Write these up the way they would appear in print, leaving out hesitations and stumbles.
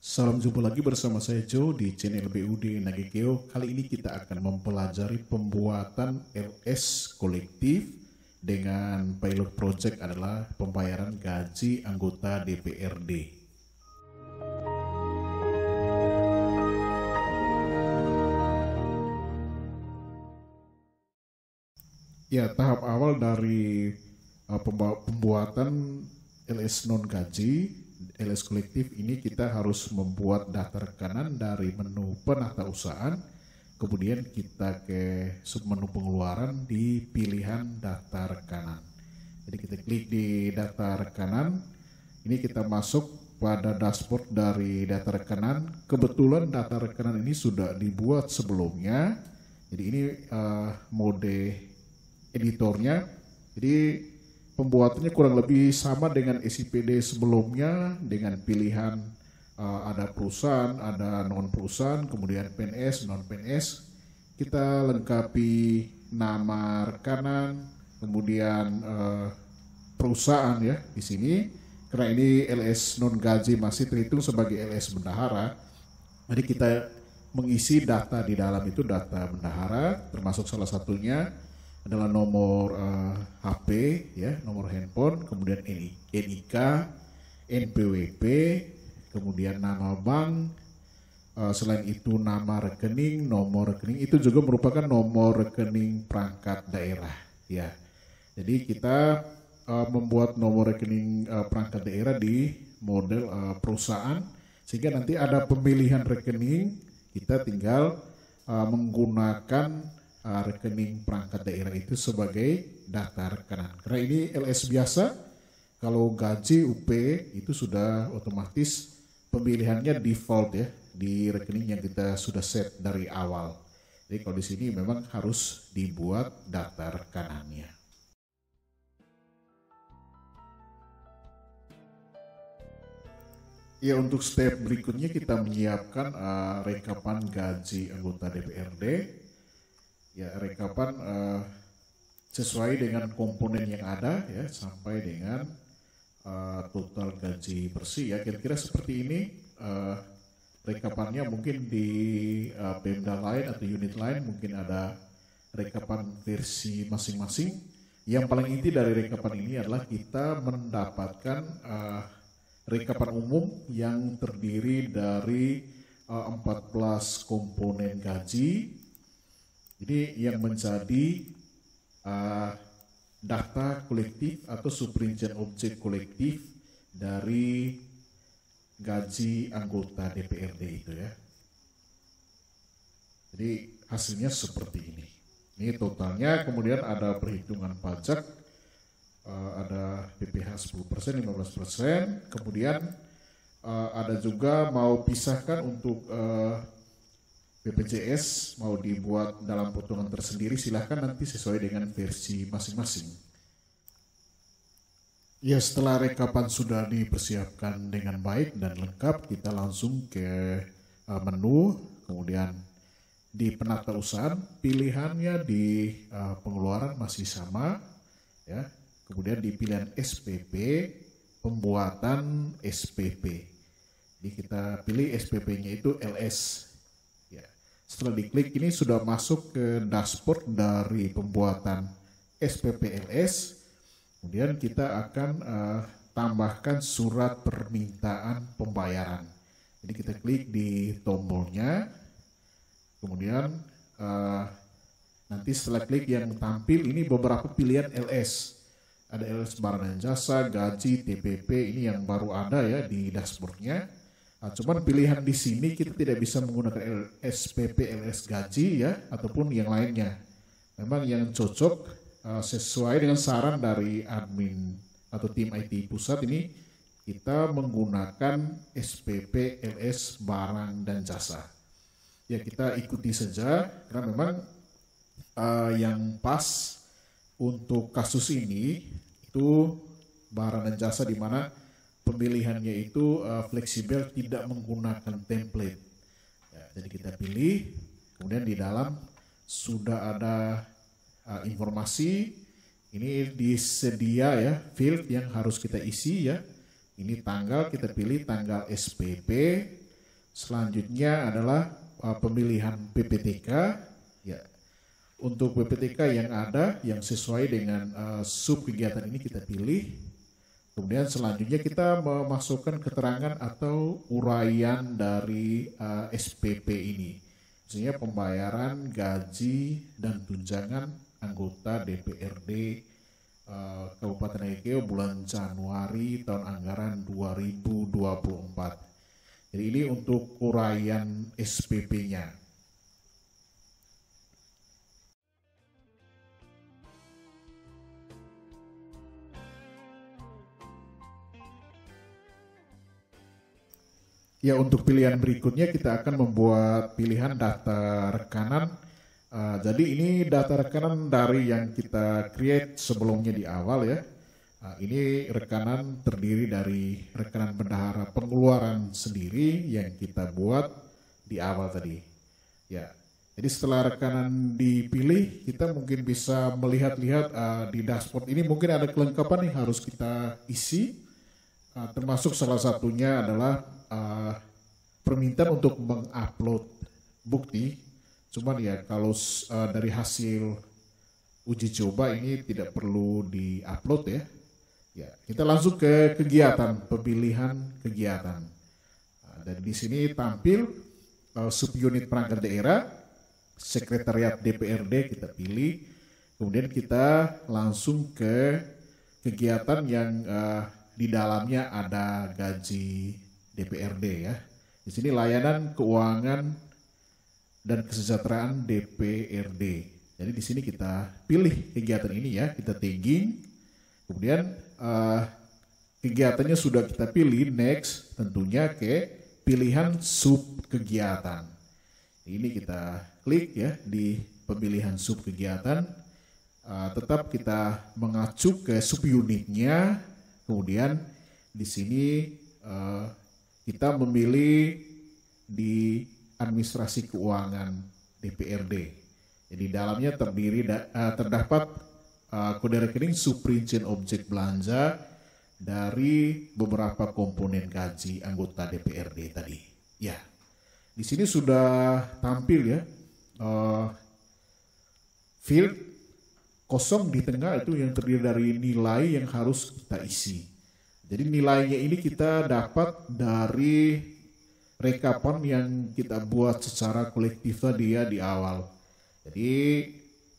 Salam jumpa lagi bersama saya Joe di channel BUD Nagekeo. Kali ini kita akan mempelajari pembuatan LS kolektif dengan pilot project adalah pembayaran gaji anggota DPRD. Ya, tahap awal dari pembuatan LS non gaji, LS kolektif ini kita harus membuat daftar rekanan dari menu penatausahaan, kemudian kita ke submenu pengeluaran di pilihan daftar rekanan. Jadi kita klik di daftar rekanan, ini kita masuk pada dashboard dari data rekanan. Kebetulan data rekanan ini sudah dibuat sebelumnya, jadi ini mode editornya. Jadi pembuatannya kurang lebih sama dengan SIPD sebelumnya, dengan pilihan ada perusahaan, ada non perusahaan, kemudian PNS, non PNS. Kita lengkapi nama rekanan, kemudian perusahaan ya di sini. Karena ini LS non gaji masih terhitung sebagai LS bendahara, jadi kita mengisi data di dalam itu data bendahara, termasuk salah satunya adalah nomor HP ya, nomor handphone, kemudian NIK, NPWP, kemudian nama bank, selain itu nama rekening, nomor rekening itu juga merupakan nomor rekening perangkat daerah ya. Jadi kita membuat nomor rekening perangkat daerah di model perusahaan, sehingga nanti ada pemilihan rekening, kita tinggal menggunakan rekening perangkat daerah itu sebagai daftar rekanan. Karena ini LS biasa, kalau gaji UP itu sudah otomatis pemilihannya default ya di rekening yang kita sudah set dari awal. Jadi kalau di sini memang harus dibuat daftar rekanannya. Ya, untuk step berikutnya kita menyiapkan rekapan gaji anggota DPRD. Ya, rekapan sesuai dengan komponen yang ada ya, sampai dengan total gaji bersih ya, kira-kira seperti ini. Rekapannya mungkin di Pemda lain atau unit lain mungkin ada rekapan versi masing-masing. Yang paling inti dari rekapan ini adalah kita mendapatkan rekapan umum yang terdiri dari 14 komponen gaji. Ini yang menjadi data kolektif atau subrincian objek kolektif dari gaji anggota DPRD itu ya. Jadi hasilnya seperti ini. Ini totalnya, kemudian ada perhitungan pajak, ada PPh 10%, 15%, kemudian ada juga mau pisahkan untuk BPJS mau dibuat dalam potongan tersendiri, silahkan nanti sesuai dengan versi masing-masing. Ya, setelah rekapan sudah dipersiapkan dengan baik dan lengkap, kita langsung ke menu, kemudian di penatausahaan pilihannya di pengeluaran masih sama ya, kemudian di pilihan SPP, pembuatan SPP. Jadi kita pilih SPP-nya itu LS. Setelah diklik ini sudah masuk ke dashboard dari pembuatan SPP LS. Kemudian kita akan tambahkan surat permintaan pembayaran. Jadi kita klik di tombolnya. Kemudian nanti setelah klik yang tampil ini beberapa pilihan LS. Ada LS barang dan jasa, gaji, TPP, ini yang baru ada ya di dashboardnya. Nah, cuman pilihan di sini kita tidak bisa menggunakan SPP LS gaji ya, ataupun yang lainnya. Memang yang cocok sesuai dengan saran dari admin atau tim IT pusat ini, kita menggunakan SPP LS barang dan jasa. Ya, kita ikuti saja karena memang yang pas untuk kasus ini itu barang dan jasa, di mana pemilihannya itu fleksibel, tidak menggunakan template ya. Jadi kita pilih, kemudian di dalam sudah ada informasi. Ini disedia ya field yang harus kita isi ya. Ini tanggal, kita pilih tanggal SPP, Selanjutnya adalah pemilihan PPTK. Ya, untuk PPTK yang ada yang sesuai dengan sub kegiatan ini kita pilih. Kemudian selanjutnya kita memasukkan keterangan atau uraian dari SPP ini. Maksudnya pembayaran gaji dan tunjangan anggota DPRD Kabupaten Nagekeo bulan Januari tahun anggaran 2024. Jadi ini untuk uraian SPP-nya. Ya, untuk pilihan berikutnya kita akan membuat pilihan data rekanan. Jadi ini data rekanan dari yang kita create sebelumnya di awal ya. Ini rekanan terdiri dari rekanan bendahara pengeluaran sendiri yang kita buat di awal tadi. Ya, jadi setelah rekanan dipilih, kita mungkin bisa melihat-lihat di dashboard ini mungkin ada kelengkapan yang harus kita isi. Termasuk salah satunya adalah permintaan untuk mengupload bukti. Cuman ya kalau dari hasil uji coba ini tidak perlu diupload ya. Ya, kita langsung ke kegiatan, pemilihan kegiatan. Dan di sini tampil subunit perangkat daerah, sekretariat DPRD kita pilih. Kemudian kita langsung ke kegiatan yang di dalamnya ada gaji DPRD ya. Di sini layanan keuangan dan kesejahteraan DPRD. Jadi di sini kita pilih kegiatan ini ya, kita tagging. Kemudian kegiatannya sudah kita pilih, next tentunya ke pilihan sub kegiatan. Ini kita klik ya di pemilihan sub kegiatan. Tetap kita mengacu ke subunitnya. Kemudian di sini kita memilih di administrasi keuangan DPRD. Jadi dalamnya terdapat kode rekening subrincian objek belanja dari beberapa komponen gaji anggota DPRD tadi. Ya, di sini sudah tampil ya field kosong di tengah itu yang terdiri dari nilai yang harus kita isi. Jadi nilainya ini kita dapat dari rekapan yang kita buat secara kolektif tadi ya di awal. Jadi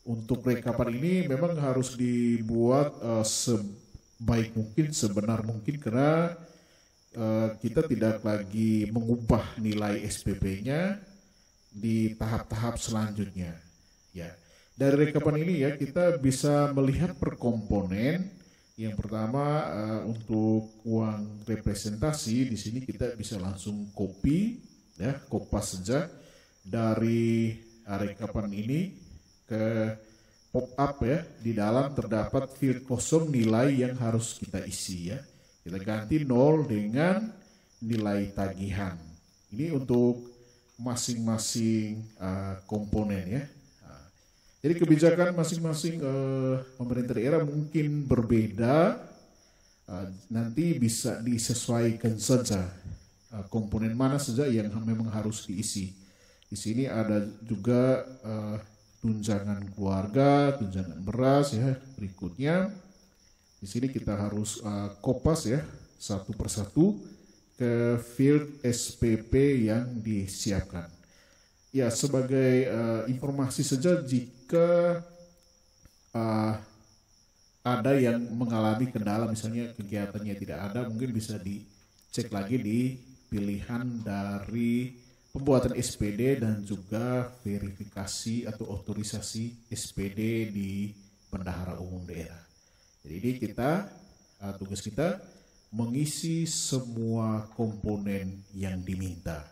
untuk rekapan ini memang harus dibuat sebaik mungkin, sebenar mungkin karena kita tidak lagi mengubah nilai SPP-nya di tahap-tahap selanjutnya. Ya, dari rekapan ini ya kita bisa melihat per komponen. Yang pertama untuk uang representasi di sini kita bisa langsung copy ya, kopas saja dari rekapan ini ke pop up ya. Di dalam terdapat field kosong nilai yang harus kita isi ya. Kita ganti 0 dengan nilai tagihan. Ini untuk masing-masing komponen ya. Jadi kebijakan masing-masing pemerintah daerah mungkin berbeda, nanti bisa disesuaikan saja komponen mana saja yang memang harus diisi. Di sini ada juga tunjangan keluarga, tunjangan beras ya. Berikutnya di sini kita harus kopas ya satu persatu ke field SPP yang disiapkan. Ya, sebagai informasi saja jika ada yang mengalami kendala misalnya kegiatannya tidak ada, mungkin bisa dicek lagi di pilihan dari pembuatan SPD dan juga verifikasi atau otorisasi SPD di Bendahara Umum Daerah. Jadi ini tugas kita mengisi semua komponen yang diminta.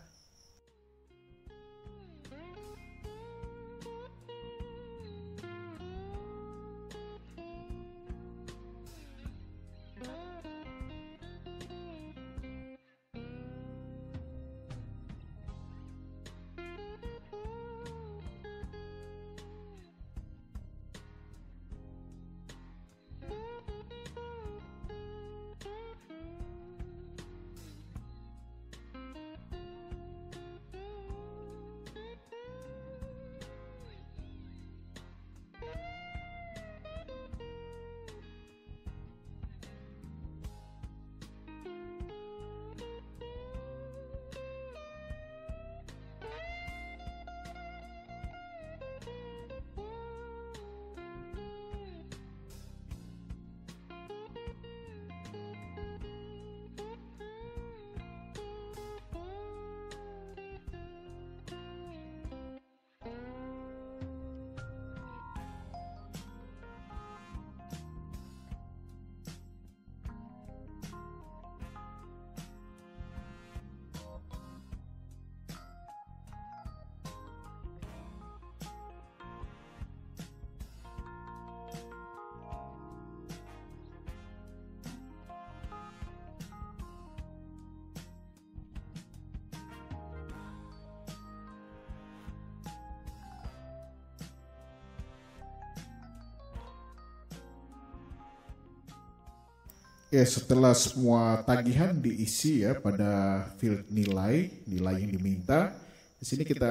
Ya, setelah semua tagihan diisi ya pada field nilai yang diminta, di sini kita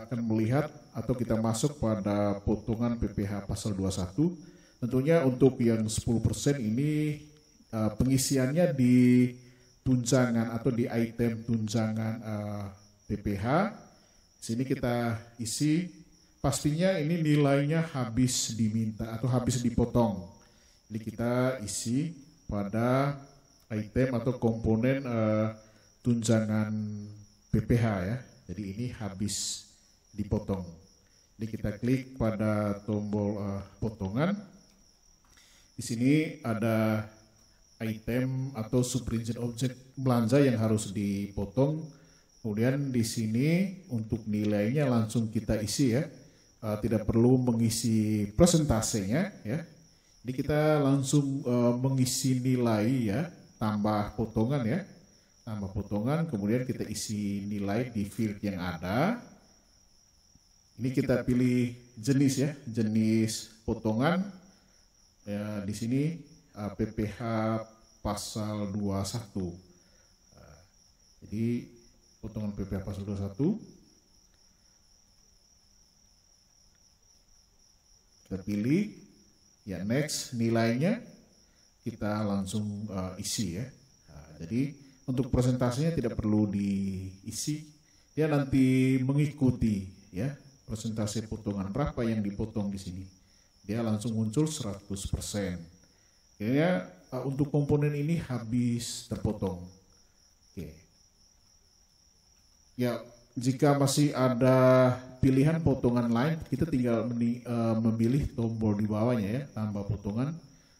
akan melihat atau kita masuk pada potongan PPh pasal 21. Tentunya untuk yang 10% ini pengisiannya di tunjangan atau di item tunjangan PPh. Di sini kita isi, pastinya ini nilainya habis diminta atau habis dipotong. Jadi kita isi pada item atau komponen tunjangan PPh ya. Jadi ini habis dipotong. Jadi kita klik pada tombol potongan. Di sini ada item atau subringent objek belanja yang harus dipotong. Kemudian di sini untuk nilainya langsung kita isi ya. Tidak perlu mengisi presentasenya ya. Jadi kita langsung mengisi nilai ya, tambah potongan ya, tambah potongan, kemudian kita isi nilai di field yang ada. Ini kita pilih jenis ya, jenis potongan. Ya, di sini PPh pasal 21. Jadi potongan PPh pasal 21. Kita pilih. Ya, next, nilainya kita langsung isi ya. Jadi untuk presentasinya tidak perlu diisi, dia nanti mengikuti ya presentasi potongan berapa yang dipotong di sini. Dia langsung muncul 100%. Kayaknya untuk komponen ini habis terpotong. Oke. Ya, jika masih ada pilihan potongan lain, kita tinggal memilih tombol di bawahnya ya, tambah potongan.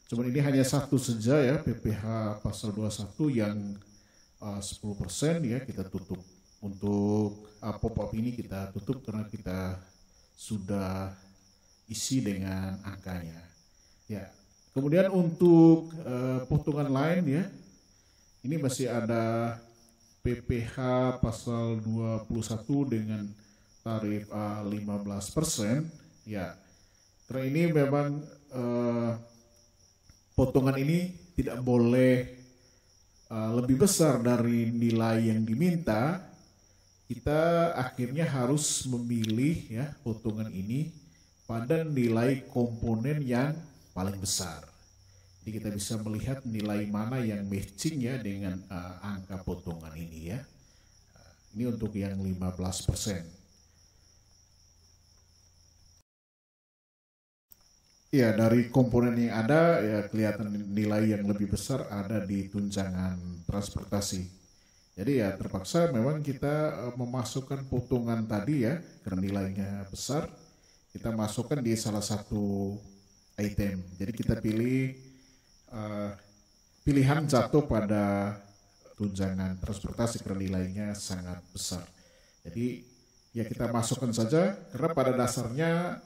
Cuman ini hanya satu saja ya, PPh pasal 21 yang 10% ya, kita tutup. Untuk pop-up ini kita tutup karena kita sudah isi dengan angkanya. Ya. Kemudian untuk potongan lain ya, ini masih ada PPh pasal 21 dengan tarif 15%. Ya, karena ini memang potongan ini tidak boleh lebih besar dari nilai yang diminta. Kita akhirnya harus memilih ya potongan ini pada nilai komponen yang paling besar. Jadi kita bisa melihat nilai mana yang matching ya dengan angka potongan ini ya. Ini untuk yang 15%. Ya, dari komponen yang ada ya kelihatan nilai yang lebih besar ada di tunjangan transportasi. Jadi ya terpaksa memang kita memasukkan potongan tadi ya karena nilainya besar. Kita masukkan di salah satu item. Jadi kita pilih pilihan jatuh pada tunjangan transportasi karena nilainya sangat besar. Jadi ya kita masukkan saja karena pada dasarnya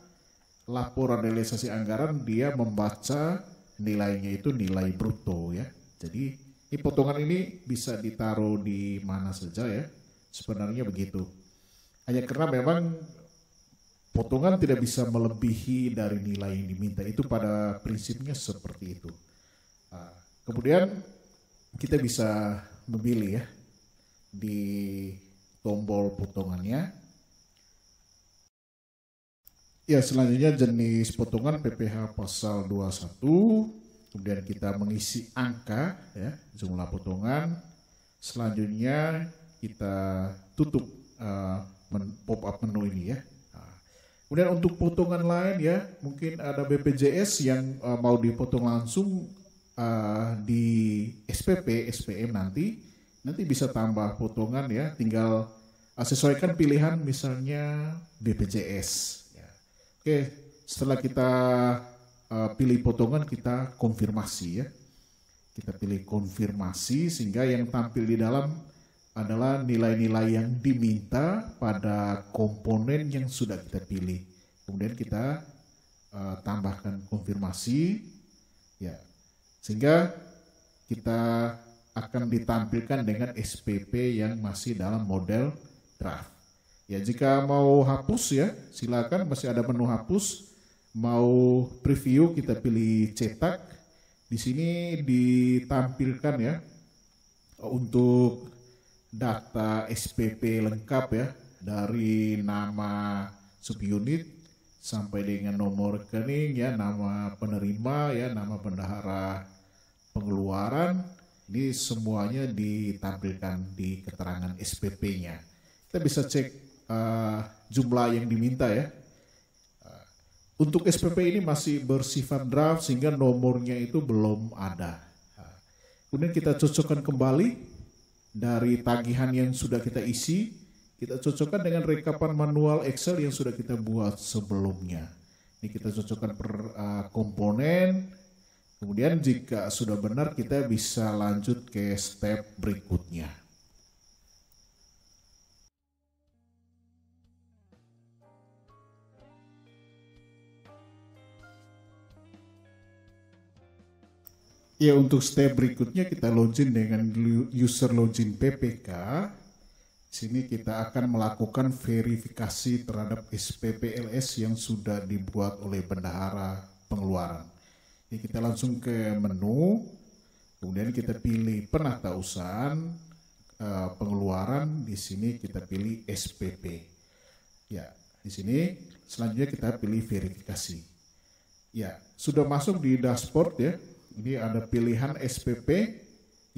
laporan realisasi anggaran dia membaca nilainya itu nilai bruto ya. Jadi ini potongan ini bisa ditaruh di mana saja ya. Sebenarnya begitu. Hanya karena memang potongan tidak bisa melebihi dari nilai yang diminta. Itu pada prinsipnya seperti itu. Kemudian kita bisa memilih ya di tombol potongannya. Ya, selanjutnya jenis potongan PPh pasal 21, kemudian kita mengisi angka ya, jumlah potongan. Selanjutnya kita tutup pop-up menu ini ya. Kemudian untuk potongan lain ya, mungkin ada BPJS yang mau dipotong langsung di SPP, SPM nanti bisa tambah potongan ya, tinggal sesuaikan pilihan misalnya BPJS. Oke, setelah kita pilih potongan, kita konfirmasi ya. Kita pilih konfirmasi sehingga yang tampil di dalam adalah nilai-nilai yang diminta pada komponen yang sudah kita pilih. Kemudian kita tambahkan konfirmasi ya. Sehingga kita akan ditampilkan dengan SPP yang masih dalam model draft. Ya, jika mau hapus ya, silakan masih ada menu hapus. Mau preview kita pilih cetak. Di sini ditampilkan ya untuk data SPP lengkap ya, dari nama subunit sampai dengan nomor rekening ya, nama penerima ya, nama bendahara pengeluaran. Ini semuanya ditampilkan di keterangan SPP-nya. Kita bisa cek jumlah yang diminta ya. Untuk SPP ini masih bersifat draft sehingga nomornya itu belum ada. Kemudian kita cocokkan kembali dari tagihan yang sudah kita isi, kita cocokkan dengan rekapan manual Excel yang sudah kita buat sebelumnya. Ini kita cocokkan per komponen. Kemudian jika sudah benar, kita bisa lanjut ke step berikutnya. Ya, untuk step berikutnya kita login dengan user login PPK. Sini kita akan melakukan verifikasi terhadap SPPLS yang sudah dibuat oleh bendahara pengeluaran. Jadi kita langsung ke menu, kemudian kita pilih penatausahaan pengeluaran. Di sini kita pilih SPP. Ya, di sini selanjutnya kita pilih verifikasi. Ya, sudah masuk di dashboard ya. Ini ada pilihan SPP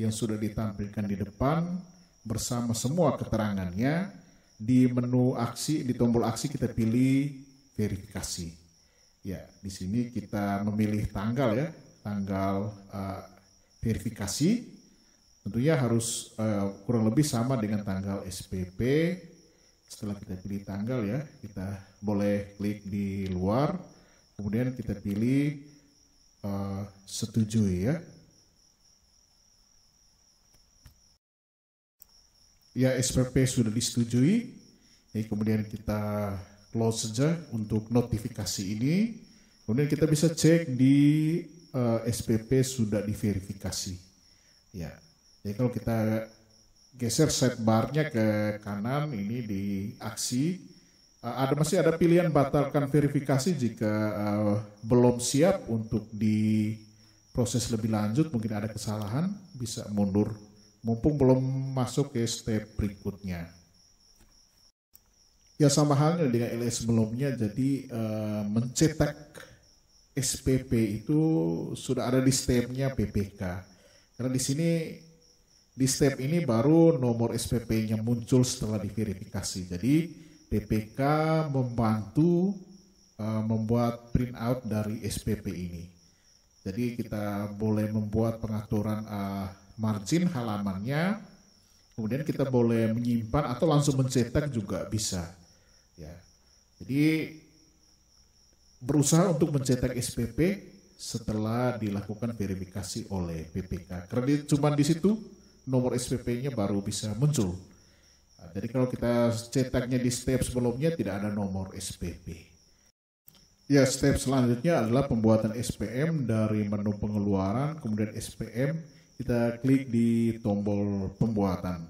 yang sudah ditampilkan di depan bersama semua keterangannya. Di menu aksi, di tombol aksi kita pilih verifikasi. Ya, di sini kita memilih tanggal ya, tanggal verifikasi. Tentunya harus kurang lebih sama dengan tanggal SPP. Setelah kita pilih tanggal ya, kita boleh klik di luar, kemudian kita pilih setujui ya. Ya, SPP sudah disetujui. Jadi kemudian kita close saja untuk notifikasi ini. Kemudian kita bisa cek di SPP sudah diverifikasi. Ya, jadi kalau kita geser sidebarnya ke kanan, ini di aksi, masih ada pilihan batalkan verifikasi jika belum siap untuk diproses lebih lanjut, mungkin ada kesalahan, bisa mundur, mumpung belum masuk ke step berikutnya. Ya, sama halnya dengan LS sebelumnya, jadi mencetak SPP itu sudah ada di stepnya PPK. Karena di sini, di step ini baru nomor SPP-nya muncul setelah diverifikasi. Jadi PPK membantu membuat printout dari SPP ini. Jadi kita boleh membuat pengaturan margin halamannya, kemudian kita boleh menyimpan atau langsung mencetak juga bisa. Ya, jadi berusaha untuk mencetak SPP setelah dilakukan verifikasi oleh PPK. Karena cuma di situ nomor SPP-nya baru bisa muncul. Nah, jadi kalau kita cetaknya di step sebelumnya tidak ada nomor SPP. Ya, step selanjutnya adalah pembuatan SPM dari menu pengeluaran, kemudian SPM, kita klik di tombol pembuatan.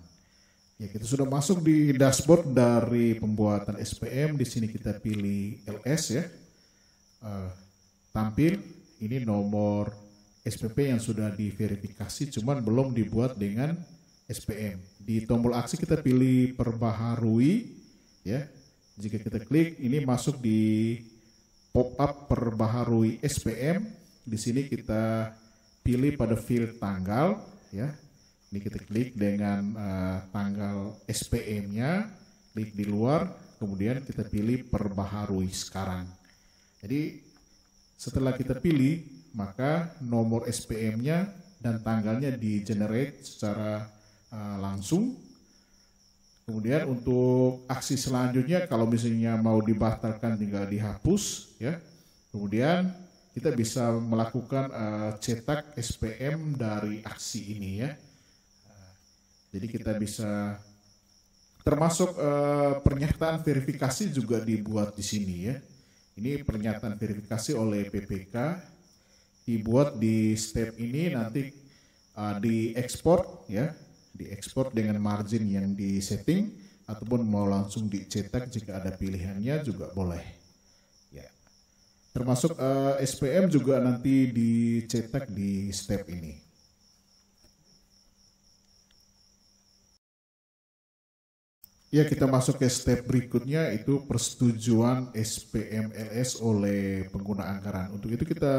Ya, kita sudah masuk di dashboard dari pembuatan SPM. Di sini kita pilih LS ya. Tampil ini nomor SPP yang sudah diverifikasi, cuman belum dibuat dengan SPM. Di tombol aksi kita pilih perbaharui ya. Jika kita klik, ini masuk di pop-up perbaharui SPM. Di sini kita pilih pada field tanggal ya. Ini kita klik dengan tanggal SPM-nya, klik di luar, kemudian kita pilih perbaharui sekarang. Jadi setelah kita pilih, maka nomor SPM-nya dan tanggalnya di-generate secara langsung. Kemudian untuk aksi selanjutnya, kalau misalnya mau dibatalkan tinggal dihapus ya. Kemudian kita bisa melakukan cetak SPM dari aksi ini ya. Jadi kita bisa termasuk pernyataan verifikasi juga dibuat di sini ya. Ini pernyataan verifikasi oleh PPK dibuat di step ini, nanti diekspor ya, diekspor dengan margin yang disetting ataupun mau langsung dicetak jika ada pilihannya juga boleh. Ya. Termasuk SPM juga nanti dicetak di step ini. Ya, kita masuk ke step berikutnya, itu persetujuan SPM LS oleh pengguna anggaran. Untuk itu kita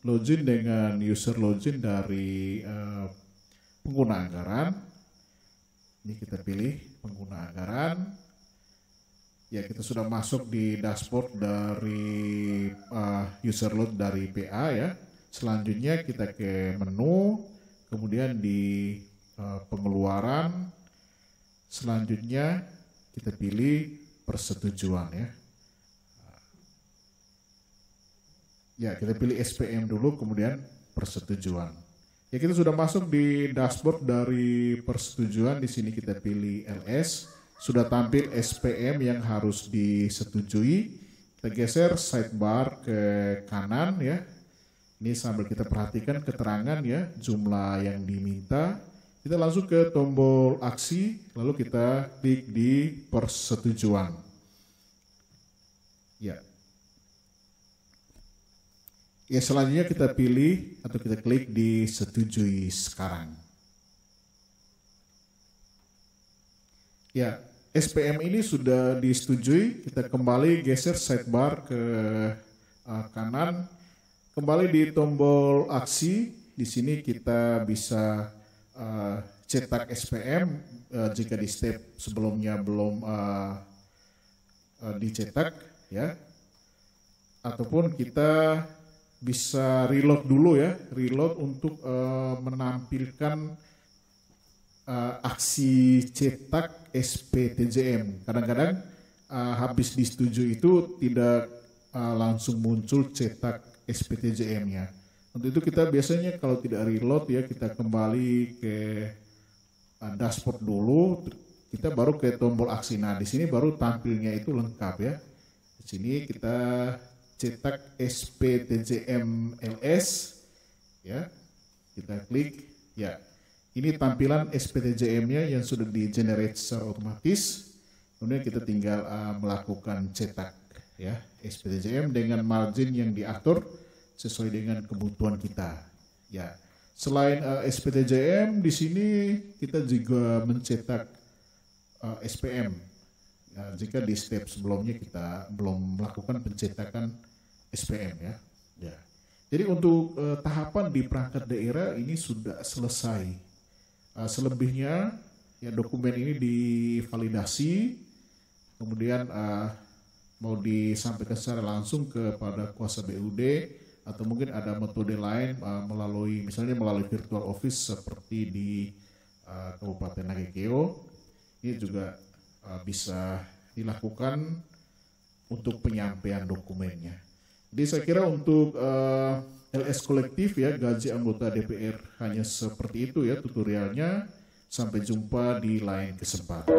login dengan user login dari pengguna anggaran. Ini kita pilih pengguna anggaran. Ya, kita sudah masuk di dashboard dari user load dari PA ya. Selanjutnya kita ke menu, kemudian di pengeluaran. Selanjutnya kita pilih persetujuan ya. Ya, kita pilih SPM dulu, kemudian persetujuan. Ya, kita sudah masuk di dashboard dari persetujuan. Di sini kita pilih LS. Sudah tampil SPM yang harus disetujui. Kita geser sidebar ke kanan ya. Ini sambil kita perhatikan keterangan ya, jumlah yang diminta. Kita langsung ke tombol aksi, lalu kita klik di persetujuan. Ya. Ya, selanjutnya kita pilih atau kita klik di setujui sekarang. Ya, SPM ini sudah disetujui. Kita kembali geser sidebar ke kanan, kembali di tombol aksi. Di sini kita bisa cetak SPM jika di step sebelumnya belum dicetak ya, ataupun kita bisa reload dulu ya, reload untuk menampilkan aksi cetak SPTJM. Kadang-kadang habis disetujui itu tidak langsung muncul cetak SPTJM-nya. Untuk itu kita biasanya kalau tidak reload ya, kita kembali ke dashboard dulu, kita baru ke tombol aksi. Nah, di sini baru tampilnya itu lengkap ya. Di sini kita cetak SPTJM LS ya. Kita klik ya. Ini tampilan SPTJM-nya yang sudah di-generate secara otomatis. Kemudian kita tinggal melakukan cetak ya, SPTJM dengan margin yang diatur sesuai dengan kebutuhan kita. Ya, selain SPTJM, di sini kita juga mencetak SPM. Ya, jika di step sebelumnya kita belum melakukan pencetakan SPM ya. Ya. Jadi untuk tahapan di perangkat daerah ini sudah selesai. Selebihnya ya, dokumen ini divalidasi, kemudian mau disampaikan secara langsung kepada kuasa BUD, atau mungkin ada metode lain melalui misalnya melalui virtual office seperti di Kabupaten Nagekeo. Ini juga bisa dilakukan untuk penyampaian dokumennya. Jadi saya kira untuk LS kolektif ya, gaji anggota DPR hanya seperti itu ya tutorialnya. Sampai jumpa di lain kesempatan.